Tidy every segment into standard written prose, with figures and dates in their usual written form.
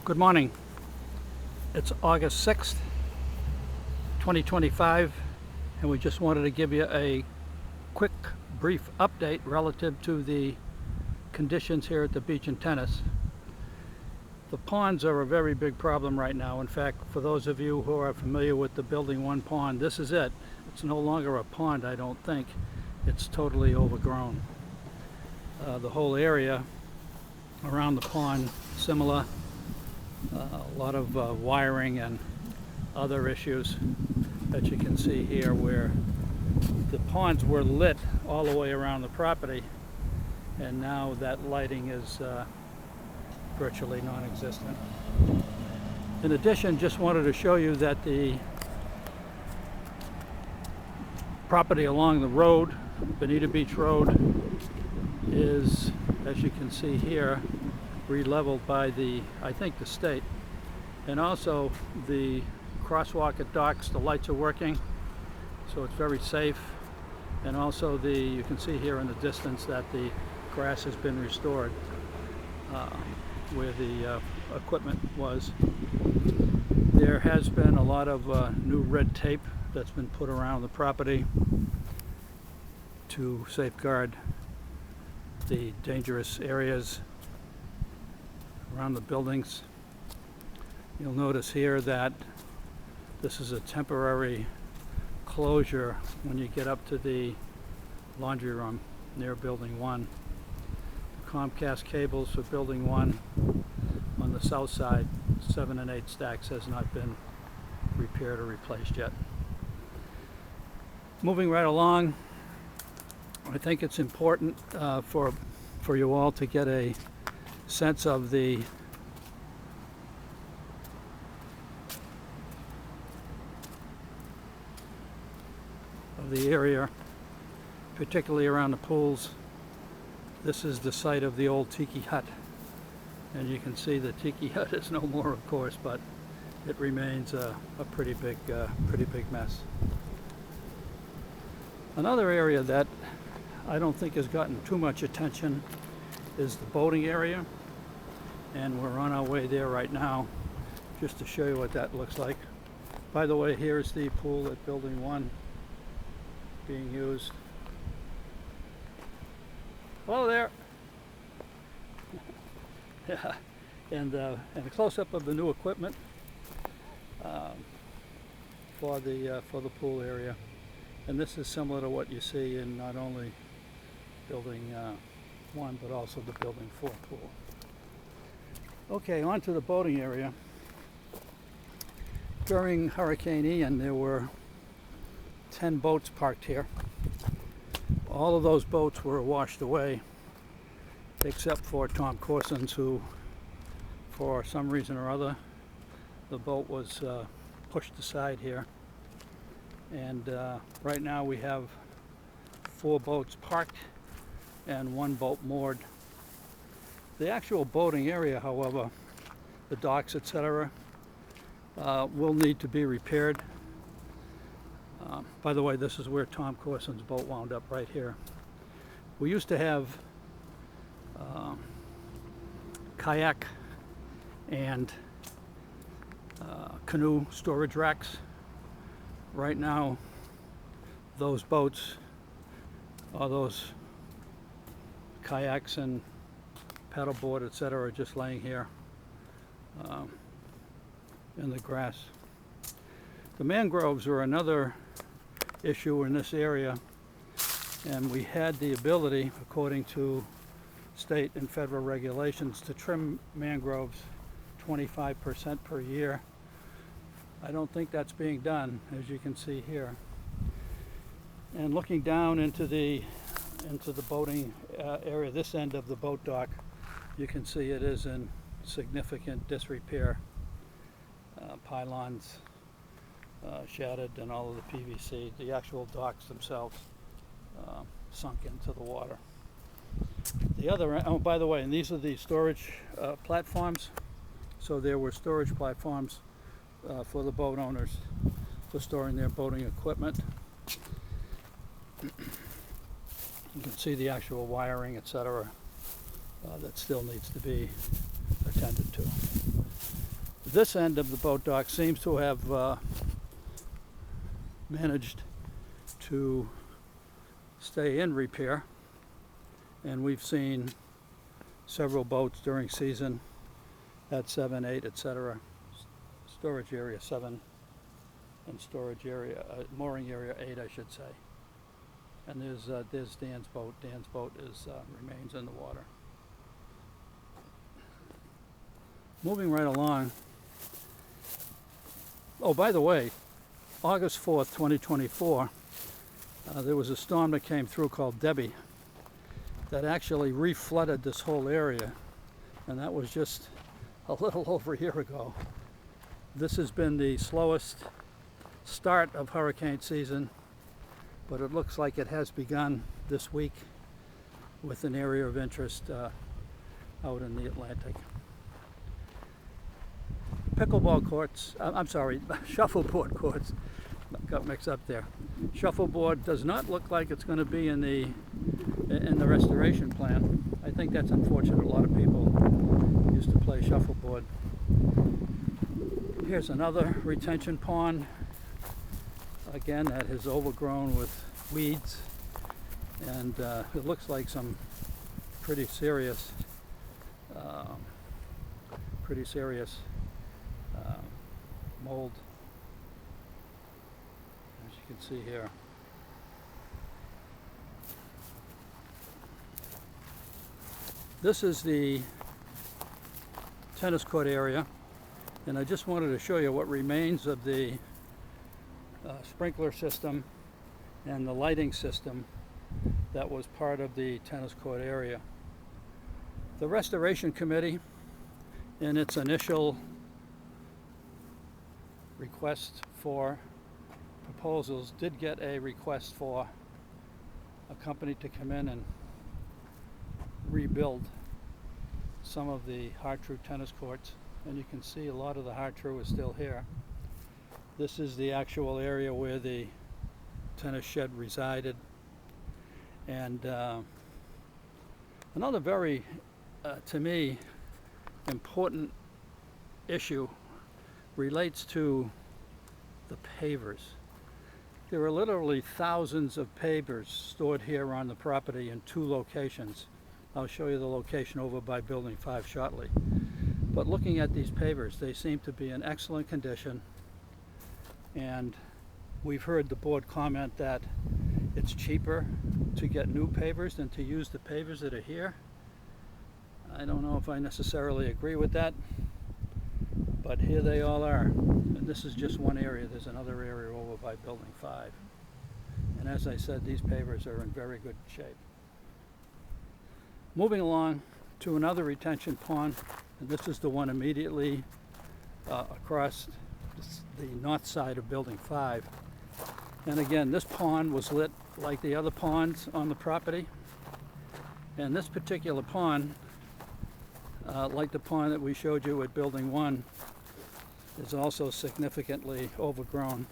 Good morning. It's August 6th, 2025, and we just wanted to give you a quick, brief update relative to the conditions here at the beach and tennis. The ponds are a very big problem right now. In fact, for those of you who are familiar with the Building 1 pond, this is it. It's no longer a pond, I don't think. It's totally overgrown. The whole area around the pond, similar. A lot of wiring and other issues that you can see here, where the ponds were lit all the way around the property, and now that lighting is virtually non-existent. In addition, just wanted to show you that the property along the road, Bonita Beach Road, is, as you can see here, re-leveled by I think the state. And also the crosswalk at docks, the lights are working, so it's very safe. And also you can see here in the distance that the grass has been restored where the equipment was. There has been a lot of new red tape that's been put around the property to safeguard the dangerous areas around the buildings. You'll notice here that this is a temporary closure when you get up to the laundry room near Building 1. The Comcast cables for Building 1 on the south side, 7 and 8 stacks, has not been repaired or replaced yet. Moving right along, I think it's important for you all to get a sense of the area, particularly around the pools. This is the site of the old tiki hut, and you can see the tiki hut is no more, of course, but it remains a pretty big mess. Another area that I don't think has gotten too much attention is the boating area, and we're on our way there right now just to show you what that looks like. By the way, here's the pool at Building 1 being used. Hello there. Yeah, and a close-up of the new equipment for the pool area, and this is similar to what you see in not only Building 1 but also the Building 4 pool. Okay, on to the boating area. During Hurricane Ian, there were 10 boats parked here. All of those boats were washed away, except for Tom Corson's, who, for some reason or other, the boat was pushed aside here. And right now we have 4 boats parked and 1 boat moored. The actual boating area, however, the docks, etc., will need to be repaired. By the way, this is where Tom Corson's boat wound up, right here. We used to have kayak and canoe storage racks. Right now, those boats, or those kayaks and paddleboard, etc., are just laying here in the grass. The mangroves are another issue in this area, and we had the ability, according to state and federal regulations, to trim mangroves 25% per year. I don't think that's being done, as you can see here. And looking down into the boating area, this end of the boat dock, you can see it is in significant disrepair. Pylons shattered, and all of the PVC, the actual docks themselves, sunk into the water. The other, oh, by the way, and these are the storage platforms. So there were storage platforms for the boat owners for storing their boating equipment. You can see the actual wiring, etc., that still needs to be attended to. This end of the boat dock seems to have managed to stay in repair, and we've seen several boats during season at 7, 8, etc. Storage area 7 and storage area, mooring area 8, I should say. And there's Dan's boat. Dan's boat remains in the water. Moving right along. Oh, by the way, August 4th, 2024, there was a storm that came through called Debbie that actually reflooded this whole area, and that was just a little over a year ago. This has been the slowest start of hurricane season, but it looks like it has begun this week with an area of interest out in the Atlantic. Pickleball courts, I'm sorry, shuffleboard courts, got mixed up there. Shuffleboard does not look like it's going to be in the restoration plan. I think that's unfortunate. A lot of people used to play shuffleboard. Here's another retention pond, again that is overgrown with weeds, and it looks like some pretty serious mold, as you can see here. This is the tennis court area, and I just wanted to show you what remains of the sprinkler system and the lighting system that was part of the tennis court area. The Restoration Committee, in its initial request for proposals, did get a request for a company to come in and rebuild some of the hard-true tennis courts, and you can see a lot of the hard-true is still here. This is the actual area where the tennis shed resided, and another very, to me, important issue relates to the pavers. There are literally thousands of pavers stored here on the property in 2 locations. I'll show you the location over by Building 5 shortly. But looking at these pavers, they seem to be in excellent condition, and we've heard the board comment that it's cheaper to get new pavers than to use the pavers that are here. I don't know if I necessarily agree with that, but here they all are. And this is just one area. There's another area over by Building 5. And as I said, these pavers are in very good shape. Moving along to another retention pond, and this is the one immediately across the north side of Building 5. And again, this pond was lit like the other ponds on the property. And this particular pond, like the pond that we showed you at Building 1, is also significantly overgrown.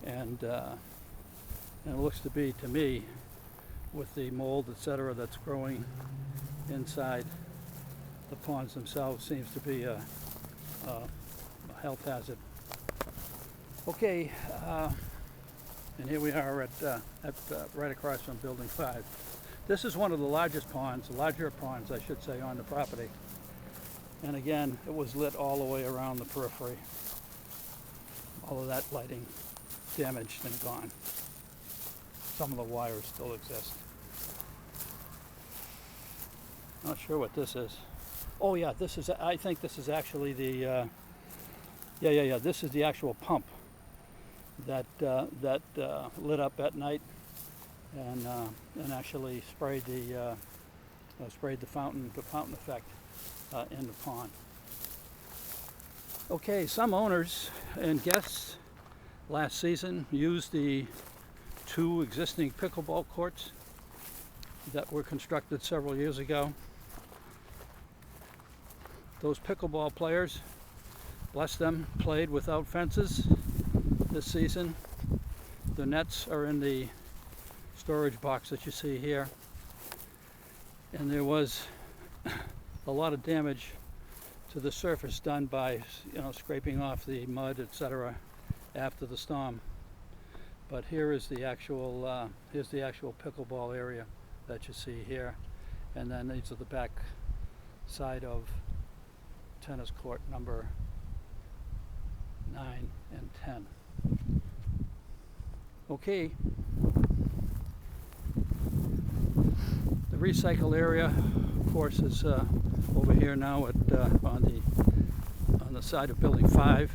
And it looks to be, to me, with the mold, etc., that's growing inside the ponds themselves, seems to be a health hazard. Okay, and here we are at right across from Building 5. This is one of the largest ponds, larger ponds, I should say, on the property. And again, it was lit all the way around the periphery. All of that lighting damaged and gone. Some of the wires still exist. Not sure what this is. Oh yeah, this is, I think this is actually the, this is the actual pump that lit up at night and actually sprayed the fountain effect in the pond. Okay, some owners and guests last season used the 2 existing pickleball courts that were constructed several years ago. Those pickleball players, bless them, played without fences this season. The nets are in the storage box that you see here. And there was a lot of damage to the surface done by, you know, scraping off the mud, etc. after the storm. But here is the actual here's the actual pickleball area that you see here, and then these are the back side of tennis court number 9 and 10. Okay. The recycle area, of course, is over here now at on the side of Building 5,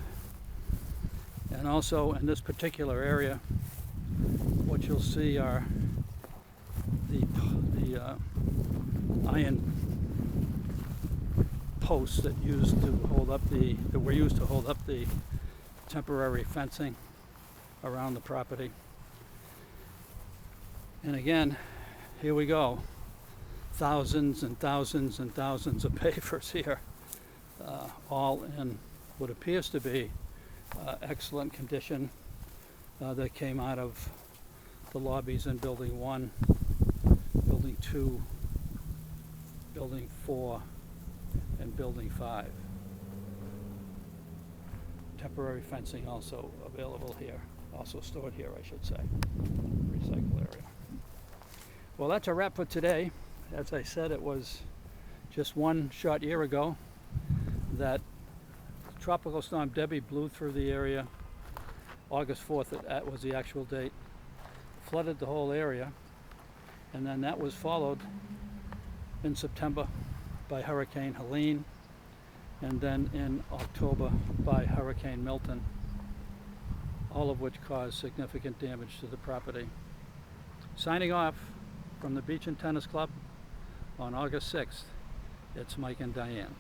and also in this particular area, what you'll see are the iron posts that were used to hold up the temporary fencing around the property. And again, here we go. Thousands and thousands and thousands of papers here, all in what appears to be excellent condition that came out of the lobbies in Building 1, Building 2, Building 4, and Building 5. Temporary fencing also available here, also stored here, I should say. Recycle area. Well, that's a wrap for today. As I said, it was just one short year ago that Tropical Storm Debbie blew through the area. August 4th, that was the actual date. Flooded the whole area, and then that was followed in September by Hurricane Helene, and then in October by Hurricane Milton, all of which caused significant damage to the property. Signing off from the Beach and Tennis Club on August 6th, it's Mike and Diane.